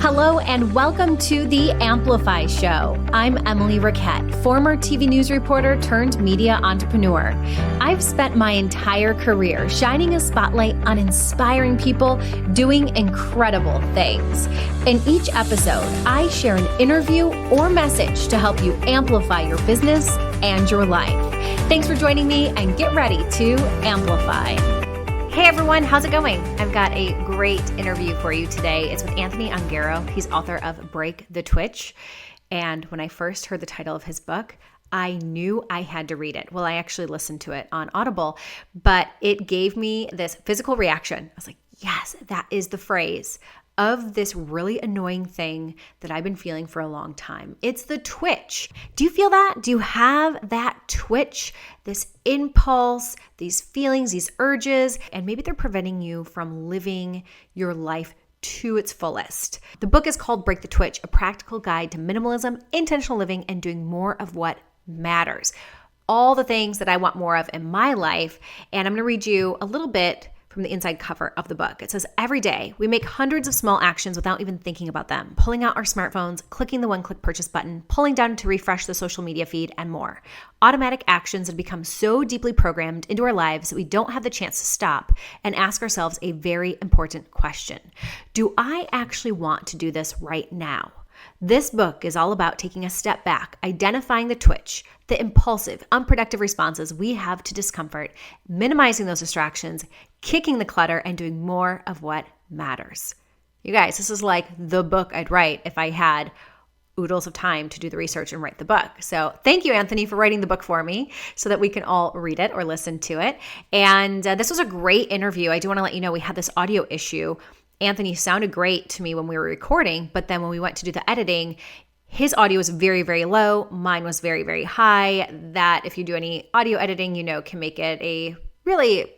Hello and welcome to The Amplify Show. I'm Emily Raquette, former TV news reporter turned media entrepreneur. I've spent my entire career shining a spotlight on inspiring people doing incredible things. In each episode, I share an interview or message to help you amplify your business and your life. Thanks for joining me and get ready to amplify. Hey everyone, how's it going? I've got a great interview for you today. It's with Anthony Ongaro. He's author of Break the Twitch. And when I first heard the title of his book, I knew I had to read it. Well, I actually listened to it on Audible, but it gave me this physical reaction. I was like, yes, that is the phrase of this really annoying thing that I've been feeling for a long time. It's the twitch. Do you feel that? Do you have that twitch, this impulse, these feelings, these urges, and maybe they're preventing you from living your life to its fullest? The book is called Break the Twitch, a practical guide to minimalism, intentional living, and doing more of what matters. All the things that I want more of in my life. And I'm going to read you a little bit from the inside cover of the book. It says, every day we make hundreds of small actions without even thinking about them, pulling out our smartphones, clicking the one-click purchase button, pulling down to refresh the social media feed, and more. Automatic actions that become so deeply programmed into our lives that we don't have the chance to stop and ask ourselves a very important question. Do I actually want to do this right now? This book is all about taking a step back, identifying the twitch, the impulsive, unproductive responses we have to discomfort, minimizing those distractions, kicking the clutter, and doing more of what matters. You guys, this is like the book I'd write if I had oodles of time to do the research and write the book. So thank you, Anthony, for writing the book for me so that we can all read it or listen to it. And this was a great interview. I do want to let you know we had this audio issue. Anthony sounded great to me when we were recording, but then when we went to do the editing, his audio was very, very low. Mine was very, very high. That, if you do any audio editing, you know, can make it a really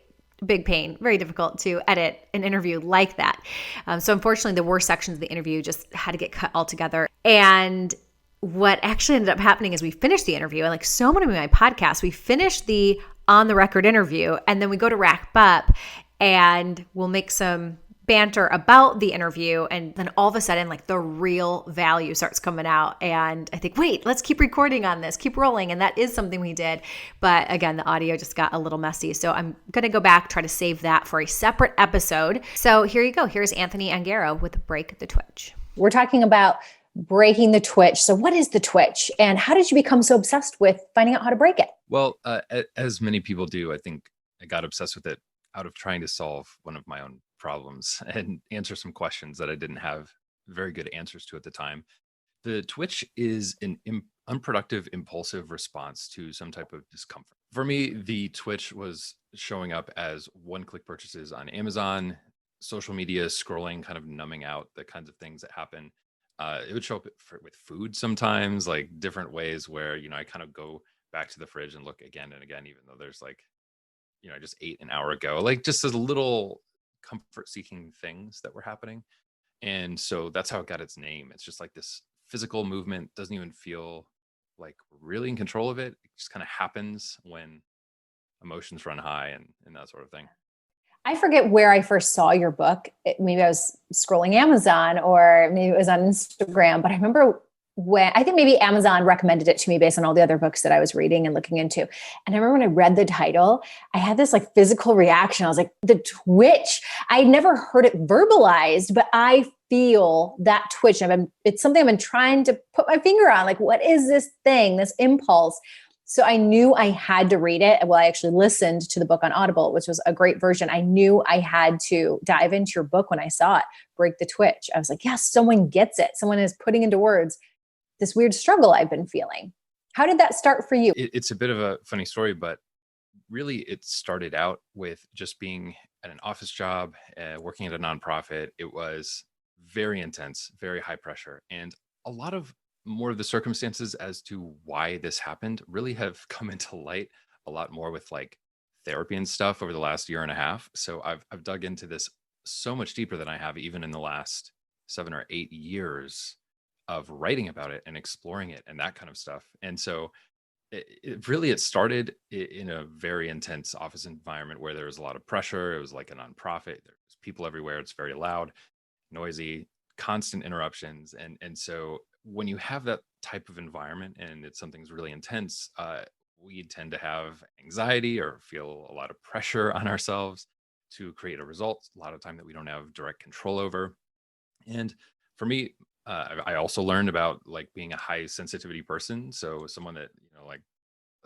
big pain, very difficult to edit an interview like that. So unfortunately, the worst sections of the interview just had to get cut altogether. And what actually ended up happening is we finished the interview, and like so many of my podcasts, we finished the on the record interview, and then we go to wrap up and we'll make some banter about the interview, and then all of a sudden like the real value starts coming out, and I think, wait, let's keep recording on this, keep rolling. And that is something we did, but again, the audio just got a little messy, so I'm gonna go back, try to save that for a separate episode. So here you go. Here's Anthony Ongaro with Break the Twitch. We're talking about breaking the twitch. So what is the twitch, and how did you become so obsessed with finding out how to break it? Well, as many people do, I think I got obsessed with it out of trying to solve one of my own problems and answer some questions that I didn't have very good answers to at the time. The twitch is an unproductive, impulsive response to some type of discomfort. For me, the twitch was showing up as one-click purchases on Amazon, social media, scrolling, kind of numbing out the kinds of things that happen. It would show up with food sometimes, like different ways where, you know, I kind of go back to the fridge and look again and again, even though there's like, you know, I just ate an hour ago, like just as little comfort seeking things that were happening. And so that's how it got its name. It's just like this physical movement, doesn't even feel like really in control of it. It just kind of happens when emotions run high and that sort of thing. I forget where I first saw your book. Maybe I was scrolling Amazon or maybe it was on Instagram, but I remember when I think maybe Amazon recommended it to me based on all the other books that I was reading and looking into. And I remember when I read the title, I had this like physical reaction. I was like, the twitch. I never heard it verbalized, but I feel that twitch. It's something I've been trying to put my finger on. Like, what is this thing, this impulse? So I knew I had to read it. Well, I actually listened to the book on Audible, which was a great version. I knew I had to dive into your book when I saw it, Break the Twitch. I was like, yes, someone gets it. Someone is putting into words this weird struggle I've been feeling. How did that start for you? It's a bit of a funny story, but really it started out with just being at an office job, working at a nonprofit. It was very intense, very high pressure. And a lot of more of the circumstances as to why this happened really have come into light a lot more with like therapy and stuff over the last year and a half. So I've dug into this so much deeper than I have even in the last 7 or 8 years of writing about it and exploring it and that kind of stuff. And so it started in a very intense office environment where there was a lot of pressure. It was like a nonprofit. There's people everywhere. It's very loud, noisy, constant interruptions. And so when you have that type of environment and it's something's really intense, we tend to have anxiety or feel a lot of pressure on ourselves to create a result, a lot of time that we don't have direct control over. And for me, I also learned about like being a high sensitivity person. So someone that, like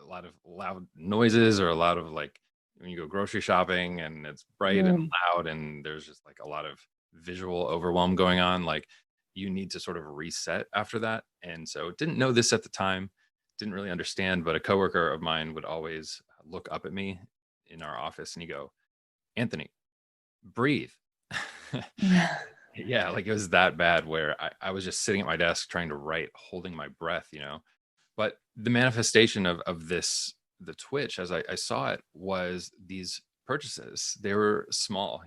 a lot of loud noises or a lot of like when you go grocery shopping and it's bright and Mm. loud and there's just like a lot of visual overwhelm going on, like you need to sort of reset after that. And so didn't know this at the time, didn't really understand, but a coworker of mine would always look up at me in our office and he'd go, Anthony, breathe. Yeah, like it was that bad where I was just sitting at my desk trying to write, holding my breath, But the manifestation of this, the Twitch, as I saw it, was these purchases. They were small,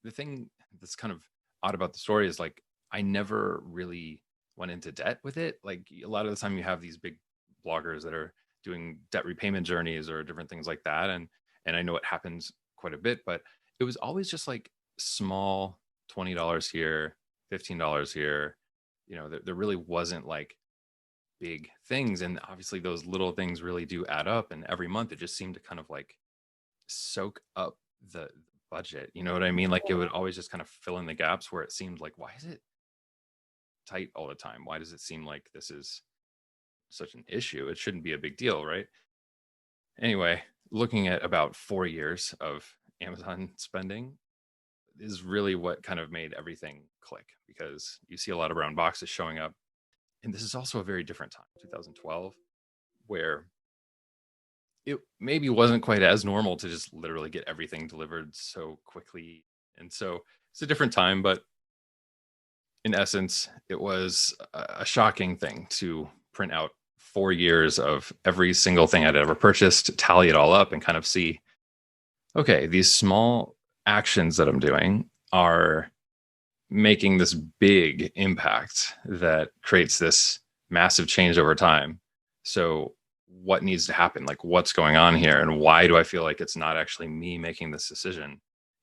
The thing that's kind of odd about the story is like I never really went into debt with it. Like a lot of the time you have these big bloggers that are doing debt repayment journeys or different things like that. And I know it happens quite a bit, but it was always just like small $20 here, $15 here. There really wasn't like big things. And obviously those little things really do add up. And every month it just seemed to kind of like soak up the budget. You know what I mean? Like it would always just kind of fill in the gaps where it seemed like, why is it tight all the time? Why does it seem like this is such an issue? It shouldn't be a big deal, right? Anyway, looking at about 4 years of Amazon spending is really what kind of made everything click, because you see a lot of brown boxes showing up. And this is also a very different time, 2012, where it maybe wasn't quite as normal to just literally get everything delivered so quickly. And so it's a different time, but in essence, it was a shocking thing to print out 4 years of every single thing I'd ever purchased, tally it all up and kind of see, okay, these small actions that I'm doing are making this big impact that creates this massive change over time. So what needs to happen? Like what's going on here? And why do I feel like it's not actually me making this decision?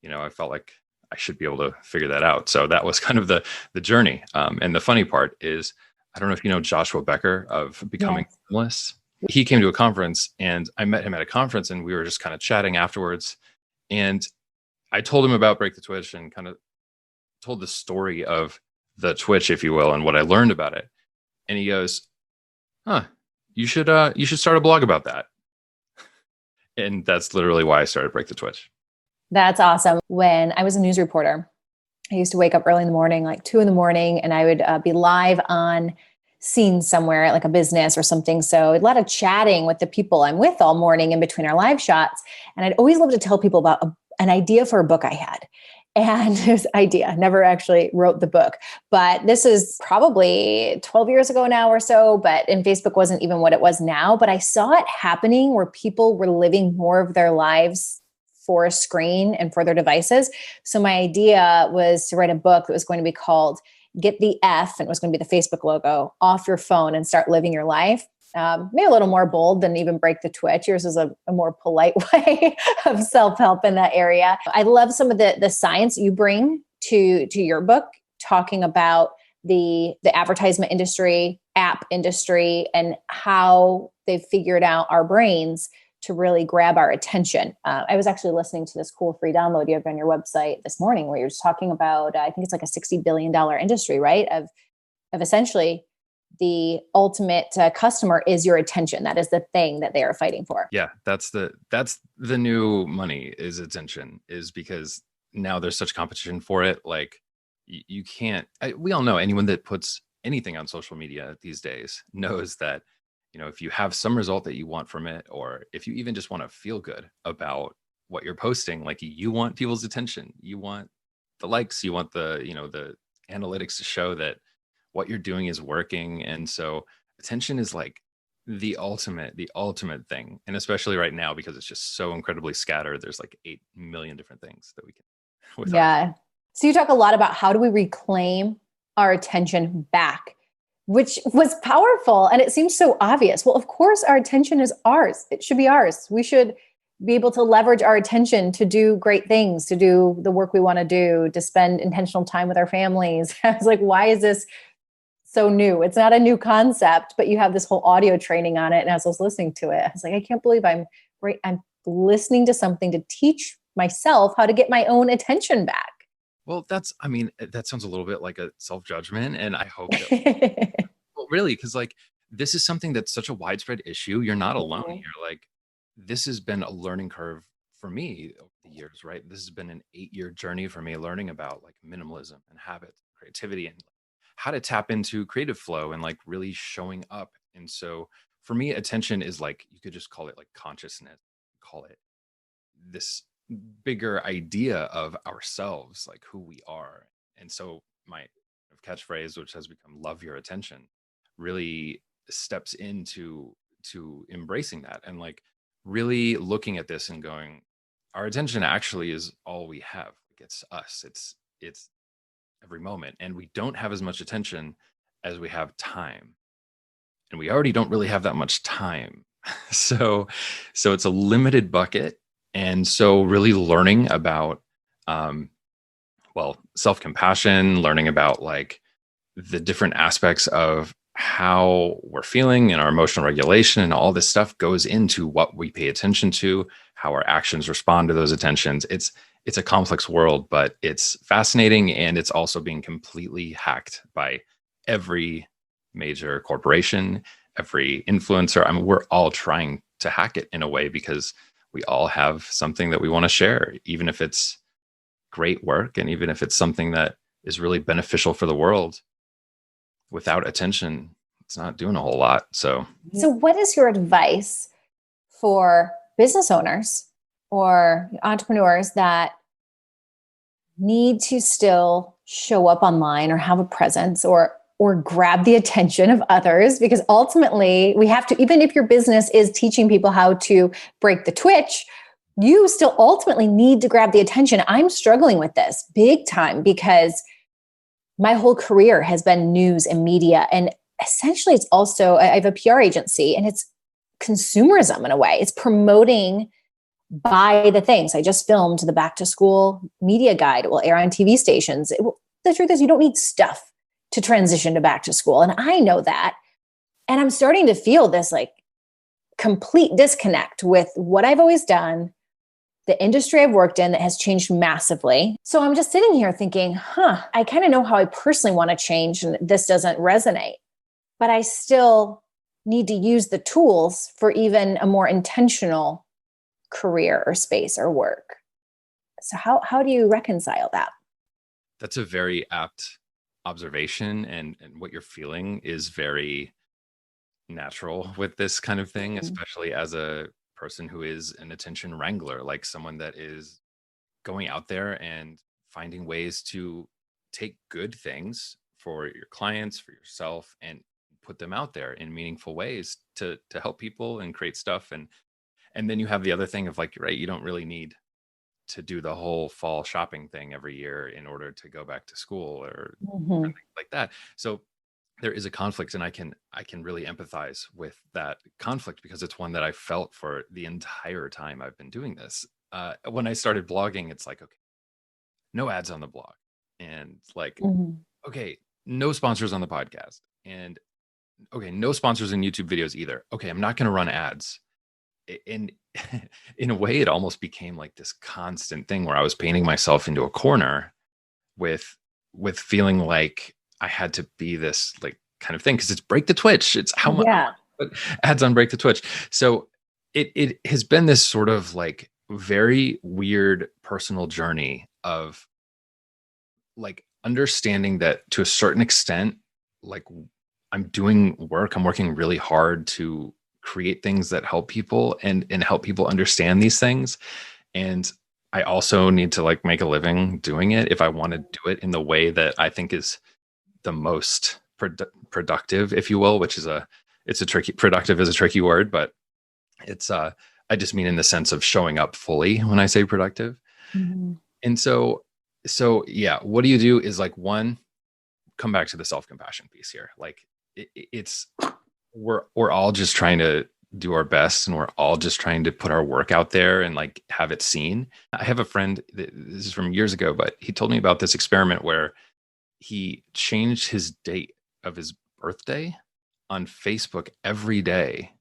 I felt like I should be able to figure that out. So that was kind of the journey. And the funny part is, I don't know if you know Joshua Becker of Becoming Yes. Fullest. He came to a conference and I met him at a conference and we were just kind of chatting afterwards. And I told him about Break the Twitch and kind of told the story of the Twitch, if you will, and what I learned about it. And he goes, you should start a blog about that. And that's literally why I started Break the Twitch. That's awesome. When I was a news reporter, I used to wake up early in the morning, like 2 a.m, and I would be live on scene somewhere at like a business or something. So a lot of chatting with the people I'm with all morning in between our live shots. And I'd always love to tell people about an idea for a book I had. And this idea, never actually wrote the book, but this is probably 12 years ago now or so, and Facebook wasn't even what it was now, but I saw it happening where people were living more of their lives for a screen and for their devices. So my idea was to write a book that was going to be called Get the F, and it was going to be the Facebook logo, off your phone and start living your life. Maybe a little more bold than even Break the Twitch. Yours is a more polite way of self-help in that area. I love some of the science you bring to your book, talking about the advertisement industry, app industry, and how they've figured out our brains to really grab our attention. I was actually listening to this cool free download you have on your website this morning where you're just talking about, I think it's like a $60 billion industry, right? Of essentially the ultimate customer is your attention. That is the thing that they are fighting for. Yeah, that's the new money, is attention, is because now there's such competition for it. Like you can't, we all know anyone that puts anything on social media these days knows that, if you have some result that you want from it, or if you even just want to feel good about what you're posting, like you want people's attention, you want the likes, you want the analytics to show that what you're doing is working. And so attention is like the ultimate thing. And especially right now, because it's just so incredibly scattered, there's like 8 million different things that we can. Yeah. So you talk a lot about how do we reclaim our attention back, which was powerful. And it seems so obvious. Well, of course, our attention is ours. It should be ours. We should be able to leverage our attention to do great things, to do the work we want to do, to spend intentional time with our families. I was like, why is this so new? It's not a new concept, but you have this whole audio training on it. And as I was listening to it, I was like, I can't believe I'm listening to something to teach myself how to get my own attention back. Well, that sounds a little bit like a self-judgment. And I hope that, well, really, because like, this is something that's such a widespread issue. You're not alone Mhm. here. Like, this has been a learning curve for me over the years, right? This has been an 8-year journey for me learning about like minimalism and habits, creativity, and how to tap into creative flow and like really showing up. And so for me, attention is like, you could just call it like consciousness, call it this bigger idea of ourselves, like who we are. And so my catchphrase, which has become love your attention, really steps into embracing that and like really looking at this and going, our attention actually is all we have. Like, it's us. It's every moment. And we don't have as much attention as we have time. And we already don't really have that much time. So it's a limited bucket. And so really learning about self-compassion, learning about like the different aspects of how we're feeling and our emotional regulation and all this stuff goes into what we pay attention to, how our actions respond to those attentions. It's a complex world, but it's fascinating, and it's also being completely hacked by every major corporation, every influencer. I mean, we're all trying to hack it in a way because we all have something that we want to share, even if it's great work and even if it's something that is really beneficial for the world. Without attention, it's not doing a whole lot. So what is your advice for business owners or entrepreneurs that need to still show up online or have a presence or grab the attention of others? Because ultimately we have to, even if your business is teaching people how to break the twitch, you still ultimately need to grab the attention. I'm struggling with this big time because my whole career has been news and media. And essentially it's also, I have a PR agency, and it's consumerism in a way. It's promoting buy the things. I just filmed the back to school media guide. It will air on TV stations. The truth is you don't need stuff to transition to back to school. And I know that. And I'm starting to feel this like complete disconnect with what I've always done, the industry I've worked in that has changed massively. So I'm just sitting here thinking, I kind of know how I personally want to change, and this doesn't resonate, but I still need to use the tools for even a more intentional career or space or work. So how do you reconcile that? that's a very apt observation, and what you're feeling is very natural with this kind of thing, especially as a person who is an attention wrangler, like someone that is going out there and finding ways to take good things for your clients, for yourself, and put them out there in meaningful ways to help people and create stuff. And then you have the other thing of like, right, you don't really need to do the whole fall shopping thing every year in order to go back to school or Mhm. things like that. So there is a conflict, and I can really empathize with that conflict because it's one that I felt for the entire time I've been doing this. When I started blogging, it's like, okay, no ads on the blog, and like, Mhm. okay, no sponsors on the podcast, and okay, no sponsors in YouTube videos either. Okay, I'm not going to run ads. And in a way, it almost became like this constant thing where I was painting myself into a corner with feeling like I had to be this like kind of thing because it's break the twitch. It's how much Yeah. ads on break the twitch. So it has been this sort of like very weird personal journey of like understanding that to a certain extent, like I'm doing work, I'm working really hard to create things that help people and help people understand these things. And I also need to like make a living doing it if I want to do it in the way that I think is the most productive, if you will, which is it's a tricky, productive is a tricky word, but it's I just mean in the sense of showing up fully when I say productive. Mhm. And so yeah, what do you do is like, one, come back to the self-compassion piece here. Like it's we're all just trying to do our best and we're all just trying to put our work out there and like have it seen. I have a friend, this is from years ago, but he told me about this experiment where he changed his date of his birthday on Facebook every day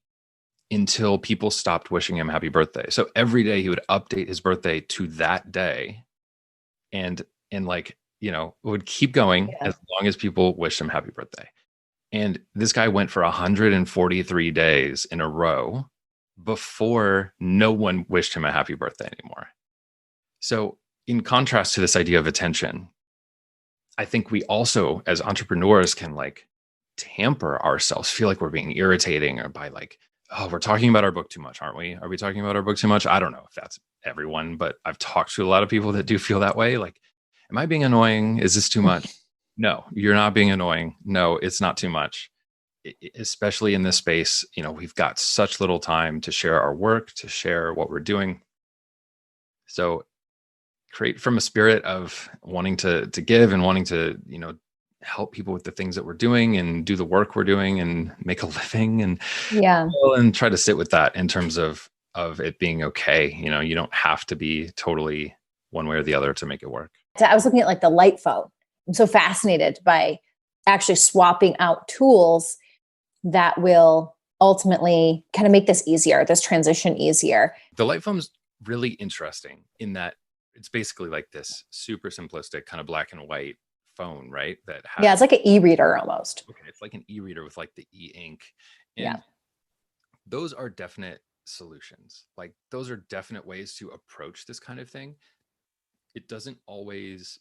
until people stopped wishing him happy birthday. So every day he would update his birthday to that day, and like, it would keep going Yeah. as long as people wished him happy birthday. And this guy went for 143 days in a row before no one wished him a happy birthday anymore. So in contrast to this idea of attention, I think we also as entrepreneurs can like tamper ourselves, feel like we're being irritating, or by like, oh, we're talking about our book too much, aren't we? Are we talking about our book too much? I don't know if that's everyone, but I've talked to a lot of people that do feel that way. Like, am I being annoying? Is this too much? No, you're not being annoying. No, it's not too much. Especially in this space, we've got such little time to share our work, to share what we're doing. So create from a spirit of wanting to give and wanting to, help people with the things that we're doing and do the work we're doing and make a living, and try to sit with that in terms of it being okay. You don't have to be totally one way or the other to make it work. I was looking at like the light phone. I'm so fascinated by actually swapping out tools that will ultimately kind of make this transition easier. The light phone's really interesting in that it's basically like this super simplistic kind of black and white phone, right? That has, it's like an e-reader almost. Okay, it's like an e-reader with like the e-ink. And those are definite solutions. Like those are definite ways to approach this kind of thing. It doesn't always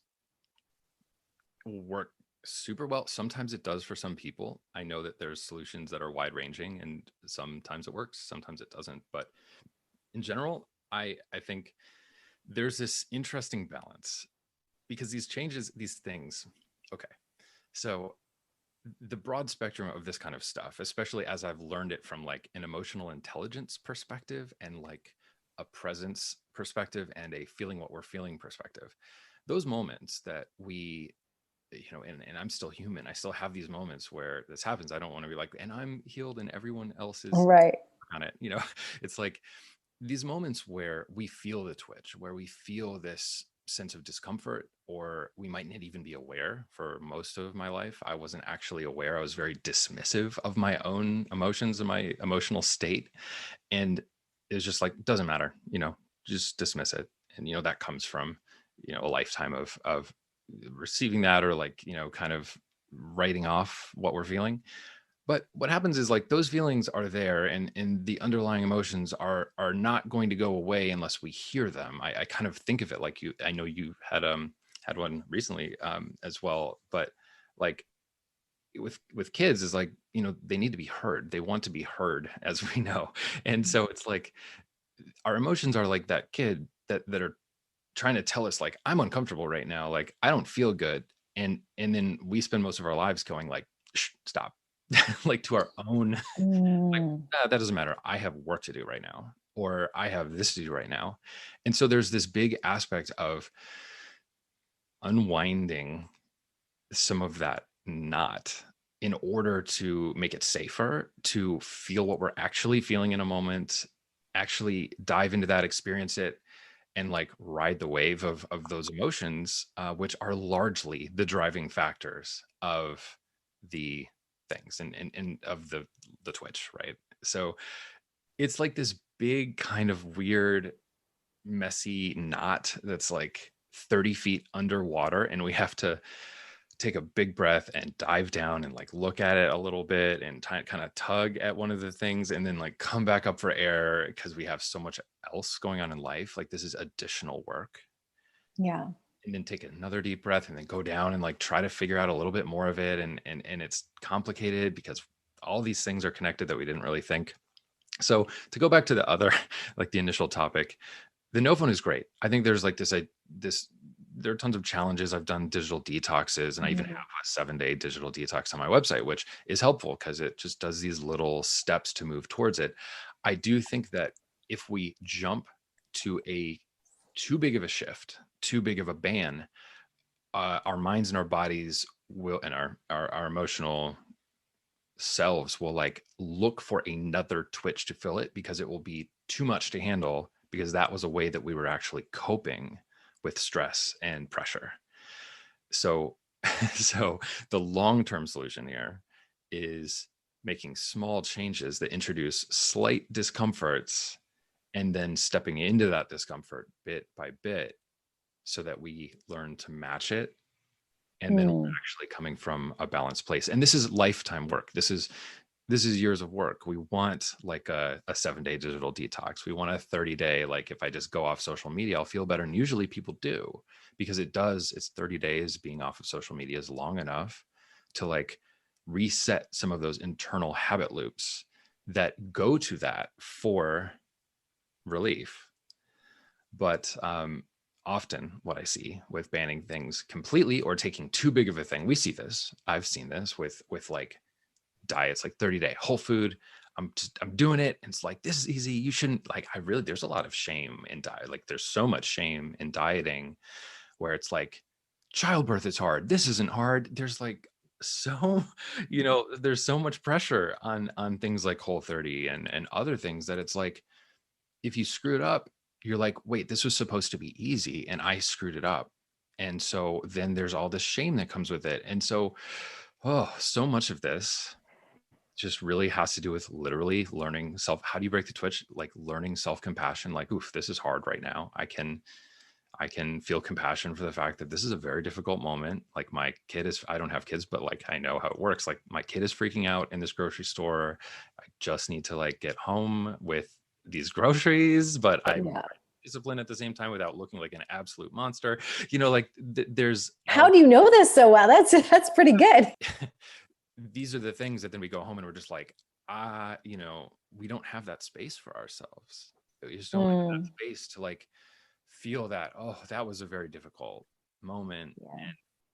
work super well. Sometimes it does for some people. I know that there's solutions that are wide ranging, and sometimes it works, sometimes it doesn't. But in general, I think there's this interesting balance, because these things, okay. So the broad spectrum of this kind of stuff, especially as I've learned it from like an emotional intelligence perspective and like a presence perspective and a feeling what we're feeling perspective, those moments that we, and I'm still human. I still have these moments where this happens. I don't want to be like, and I'm healed and everyone else is right on it. It's like these moments where we feel the twitch, where we feel this sense of discomfort, or we might not even be aware. For most of my life, I wasn't actually aware. I was very dismissive of my own emotions and my emotional state. And it's just like, doesn't matter, just dismiss it. And, that comes from, a lifetime of receiving that, or like, kind of writing off what we're feeling. But what happens is like those feelings are there, and the underlying emotions are not going to go away unless we hear them. I kind of think of it like I know you had one recently as well, but like with kids is like, they need to be heard. They want to be heard, as we know. And so it's like our emotions are like that kid that are trying to tell us like, I'm uncomfortable right now, like I don't feel good. And then we spend most of our lives going like, shh, stop. Like to our own, like, that doesn't matter. I have work to do right now, or I have this to do right now. And so there's this big aspect of unwinding some of that knot in order to make it safer to feel what we're actually feeling in a moment, actually dive into that, experience it, and like ride the wave of those emotions, which are largely the driving factors of the things and of the twitch, right? So it's like this big kind of weird messy knot that's like 30 feet underwater, and we have to take a big breath and dive down and like look at it a little bit and kind of tug at one of the things, and then like come back up for air because we have so much else going on in life. Like this is additional work. And then take another deep breath and then go down and like try to figure out a little bit more of it. And it's complicated because all these things are connected that we didn't really think. So to go back to the other, like the initial topic, the no phone is great. I think there's like there are tons of challenges. I've done digital detoxes, and I even have a 7-day digital detox on my website, which is helpful because it just does these little steps to move towards it. I do think that if we jump to a too big of a shift, too big of a ban, our minds and our bodies will, and our emotional selves will like look for another twitch to fill it because it will be too much to handle, because that was a way that we were actually coping with stress and pressure. So, so the long-term solution here is making small changes that introduce slight discomforts and then stepping into that discomfort bit by bit so that we learn to match it. And then we're actually coming from a balanced place. And this is lifetime work. This is years of work. We want like a 7-day digital detox. We want a 30-day, like if I just go off social media, I'll feel better. And usually people do, because it's 30 days being off of social media is long enough to like reset some of those internal habit loops that go to that for relief. But often what I see with banning things completely or taking too big of a thing, I've seen this with like diets, like 30-day whole food. I'm doing it. And it's like, this is easy. You shouldn't like, there's a lot of shame in diet. Like there's so much shame in dieting where it's like childbirth is hard. This isn't hard. There's like, there's so much pressure on things like Whole30 and other things that it's like, if you screw it up, you're like, wait, this was supposed to be easy and I screwed it up. And so then there's all this shame that comes with it. And so, so much of this just really has to do with literally learning how do you break the twitch? Like learning self-compassion, like, oof, this is hard right now. I can feel compassion for the fact that this is a very difficult moment. Like I don't have kids, but like, I know how it works. Like my kid is freaking out in this grocery store. I just need to like get home with these groceries, but I'm disciplined at the same time without looking like an absolute monster. There's how do you know this so well? That's pretty good. These are the things that then we go home and we're just like, we don't have that space for ourselves. We just don't have that space to like feel that, that was a very difficult moment,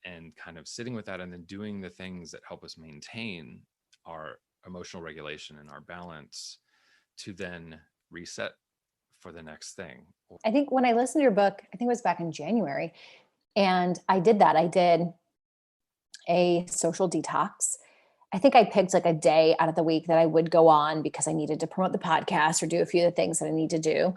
and kind of sitting with that and then doing the things that help us maintain our emotional regulation and our balance to then reset for the next thing. I think when I listened to your book, I think it was back in January, and I did that. I did a social detox. I think I picked like a day out of the week that I would go on because I needed to promote the podcast or do a few of the things that I need to do.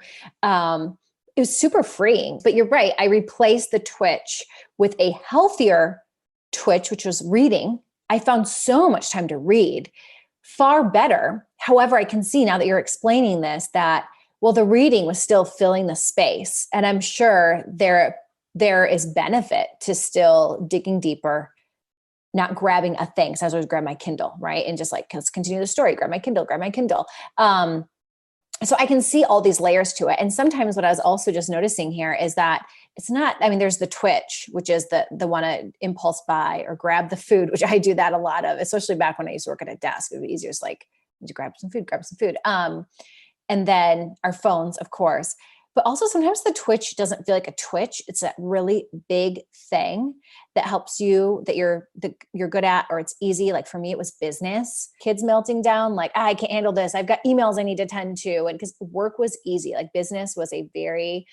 It was super freeing, but you're right. I replaced the twitch with a healthier twitch, which was reading. I found so much time to read, far better. However, I can see now that you're explaining this that, well, the reading was still filling the space. And I'm sure there is benefit to still digging deeper, not grabbing a thing. So I was always grab my Kindle, right? And just like, let's continue the story, grab my Kindle. So I can see all these layers to it. And sometimes what I was also just noticing here is that it's not, there's the twitch, which is the one to impulse buy or grab the food, which I do that a lot of, especially back when I used to work at a desk. It would be easier to like, to grab some food. And then our phones, of course. But also sometimes the twitch doesn't feel like a twitch. It's that really big thing that helps you, that you're good at, or it's easy. Like for me, it was business, kids melting down. Like, I can't handle this. I've got emails I need to tend to. And because work was easy, like business was a very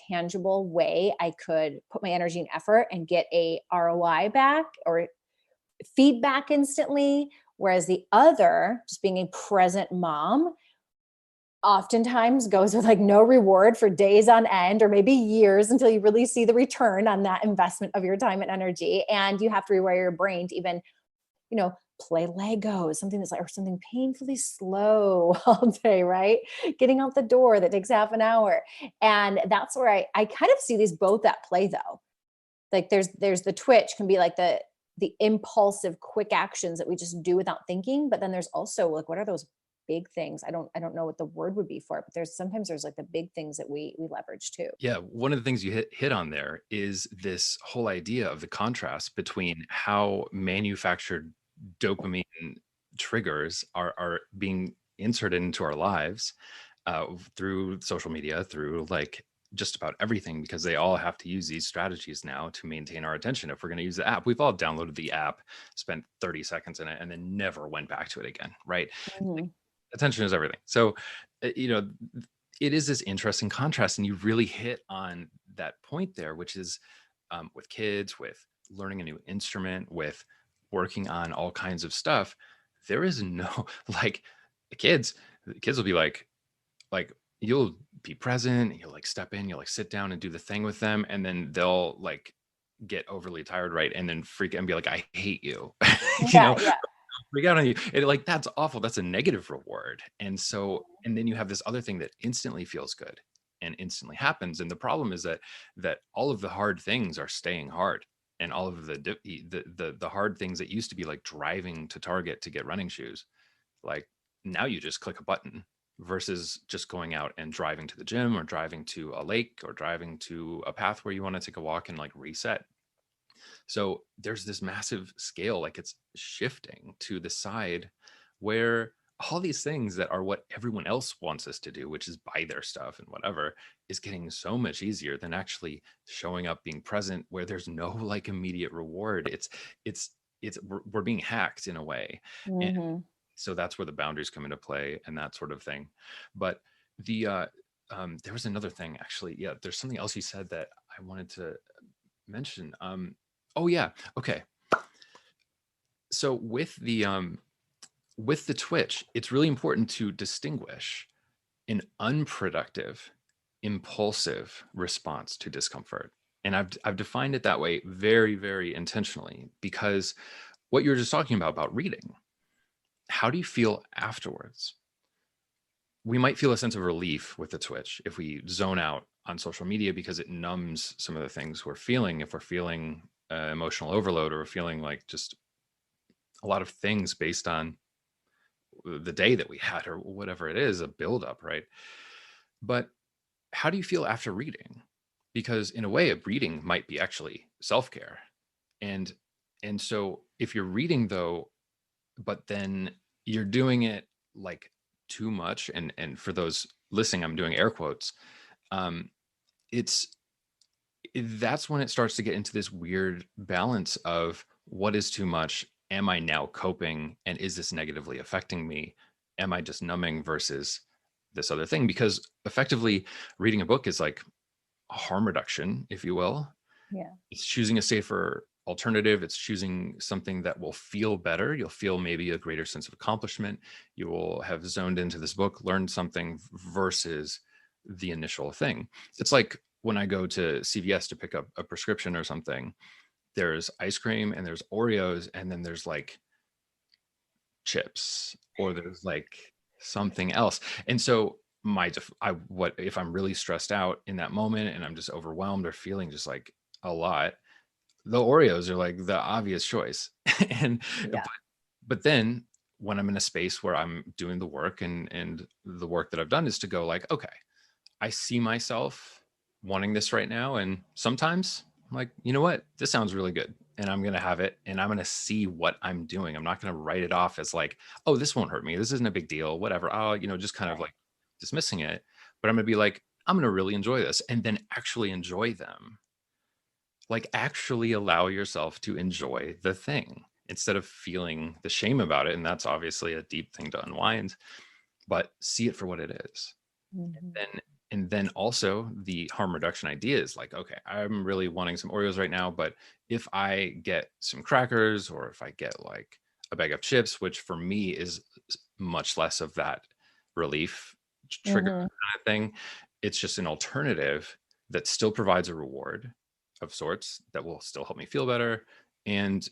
tangible way I could put my energy and effort and get a ROI back or feedback instantly. Whereas the other, just being a present mom, oftentimes goes with like no reward for days on end or maybe years until you really see the return on that investment of your time and energy. And you have to rewire your brain to even, play Legos, something that's like, or something painfully slow all day, right? Getting out the door that takes half an hour. And that's where I kind of see these both at play though. Like there's the twitch can be like the impulsive quick actions that we just do without thinking. But then there's also like, what are those big things? I don't know what the word would be for it, but there's like the big things that we leverage too. Yeah. One of the things you hit on there is this whole idea of the contrast between how manufactured dopamine triggers are being inserted into our lives through social media, through like just about everything, because they all have to use these strategies now to maintain our attention. If we're going to use the app, we've all downloaded the app, spent 30 seconds in it, and then never went back to it again, right? Mm-hmm. Attention is everything. So, it is this interesting contrast. And you really hit on that point there, which is with kids, with learning a new instrument, with working on all kinds of stuff. there is no like kids, kids will be like you'll be present, you'll like step in, you'll like sit down and do the thing with them, and then they'll like get overly tired, right? And then freak and be like, I hate you. you Yeah, know, yeah. freak out on you. And like that's awful. That's a negative reward. And so, and then you have this other thing that instantly feels good and instantly happens. And the problem is that all of the hard things are staying hard. And all of the hard things that used to be like driving to Target to get running shoes, like now you just click a button versus just going out and driving to the gym or driving to a lake or driving to a path where you want to take a walk and like reset. So there's this massive scale, like it's shifting to the side where all these things that are what everyone else wants us to do, which is buy their stuff and whatever, is getting so much easier than actually showing up, being present, where there's no like immediate reward. We're being hacked in a way. And Mm-hmm. so that's where the boundaries come into play and that sort of thing. But the there was another thing actually. Yeah, there's something else you said that I wanted to mention. Oh yeah, okay. So with the Twitch, it's really important to distinguish an unproductive, impulsive response to discomfort. And I've defined it that way very, very intentionally, because what you were just talking about reading, how do you feel afterwards? We might feel a sense of relief with the Twitch if we zone out on social media because it numbs some of the things we're feeling. If we're feeling emotional overload, or we're feeling like just a lot of things based on the day that we had, or whatever it is, a buildup, right? But how do you feel after reading? Because in a way, a reading might be actually self-care. And so if you're reading though, but then you're doing it like too much, and for those listening, I'm doing air quotes, it's that's when it starts to get into this weird balance of what is too much. Am I now coping, and is this negatively affecting me? Am I just numbing versus this other thing? Because effectively reading a book is like harm reduction, if you will. Yeah. It's choosing a safer alternative. It's choosing something that will feel better. You'll feel maybe a greater sense of accomplishment. You will have zoned into this book, learned something, versus the initial thing. It's like when I go to CVS to pick up a prescription or something, there's ice cream and there's Oreos, and then there's like chips, or there's like something else. And so what if I'm really stressed out in that moment and I'm just overwhelmed or feeling just like a lot, the Oreos are like the obvious choice. and Yeah. but then when I'm in a space where I'm doing the work, and the work that I've done is to go like, okay, I see myself wanting this right now. And sometimes I'm like, you know what? This sounds really good. And I'm going to have it, and I'm going to see what I'm doing. I'm not going to write it off as like, oh, this won't hurt me. This isn't a big deal, whatever. Oh, just kind of like dismissing it. But I'm going to be like, I'm going to really enjoy this, and then actually enjoy them. Like actually allow yourself to enjoy the thing instead of feeling the shame about it. And that's obviously a deep thing to unwind, but see it for what it is. Mm-hmm. And then also the harm reduction idea is like, okay, I'm really wanting some Oreos right now, but if I get some crackers, or if I get like a bag of chips, which for me is much less of that relief trigger Mm-hmm. kind of thing, it's just an alternative that still provides a reward of sorts that will still help me feel better. And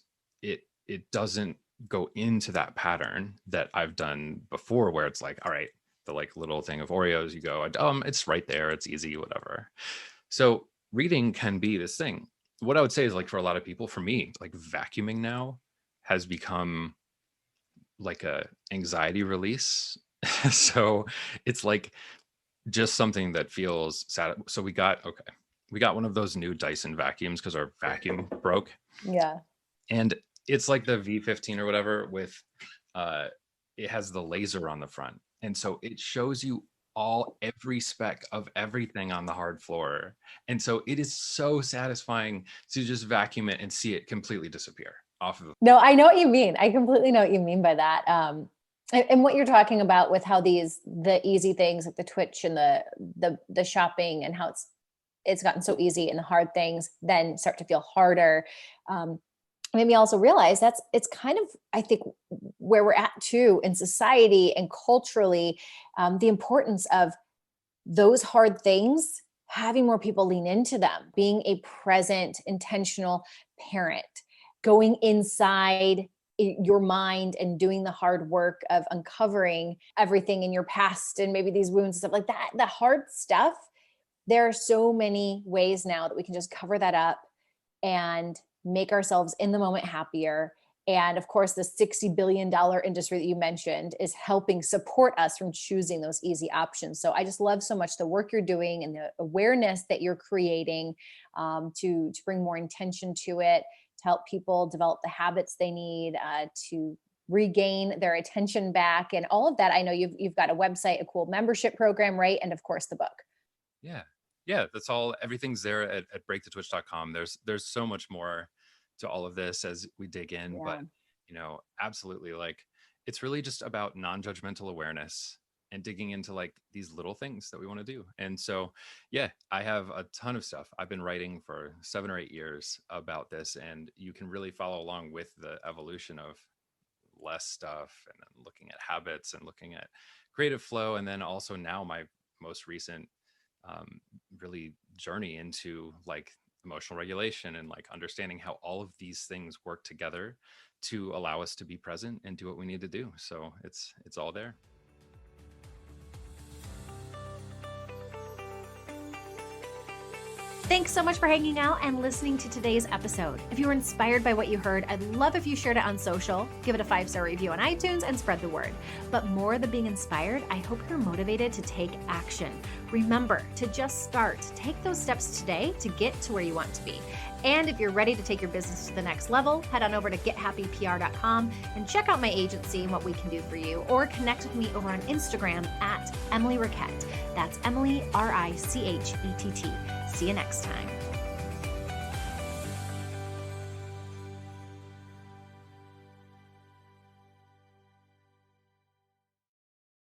it doesn't go into that pattern that I've done before, where it's like, all right, the like little thing of Oreos, you go, it's right there, it's easy, whatever. So reading can be this thing. What I would say is, like, for a lot of people, for me, like vacuuming now has become like a anxiety release. So it's like just something that feels sad. So we got one of those new Dyson vacuums because our vacuum broke. Yeah. And it's like the V15 or whatever with it has the laser on the front. And so it shows you every speck of everything on the hard floor. And so it is so satisfying to just vacuum it and see it completely disappear off of the No, I know what you mean. I completely know what you mean by that. And what you're talking about with how the easy things like the Twitch and the shopping, and how it's gotten so easy, and the hard things then start to feel harder. Made me also realize it's kind of, I think, where we're at too in society and culturally, the importance of those hard things, having more people lean into them, being a present, intentional parent, going inside your mind and doing the hard work of uncovering everything in your past and maybe these wounds and stuff like that. The hard stuff, there are so many ways now that we can just cover that up and make ourselves in the moment happier. And of course, the $60 billion industry that you mentioned is helping support us from choosing those easy options. So I just love so much the work you're doing and the awareness that you're creating to bring more intention to it, to help people develop the habits they need to regain their attention back and all of that. I know you've got a website, a cool membership program, right? And of course the book. Yeah, that's all. Everything's there at breakthetwitch.com. There's so much more to all of this as we dig in, but absolutely, like, it's really just about non-judgmental awareness and digging into like these little things that we want to do. And so, I have a ton of stuff. I've been writing for 7 or 8 years about this, and you can really follow along with the evolution of less stuff and then looking at habits and looking at creative flow. And then also now my most recent really journey into like emotional regulation and like understanding how all of these things work together to allow us to be present and do what we need to do. So it's all there. Thanks so much for hanging out and listening to today's episode. If you were inspired by what you heard, I'd love if you shared it on social, give it a 5-star review on iTunes, and spread the word. But more than being inspired, I hope you're motivated to take action. Remember to just start. Take those steps today to get to where you want to be. And if you're ready to take your business to the next level, head on over to gethappypr.com and check out my agency and what we can do for you, or connect with me over on Instagram at Emily Riquette. That's Emily, Richett. See you next time.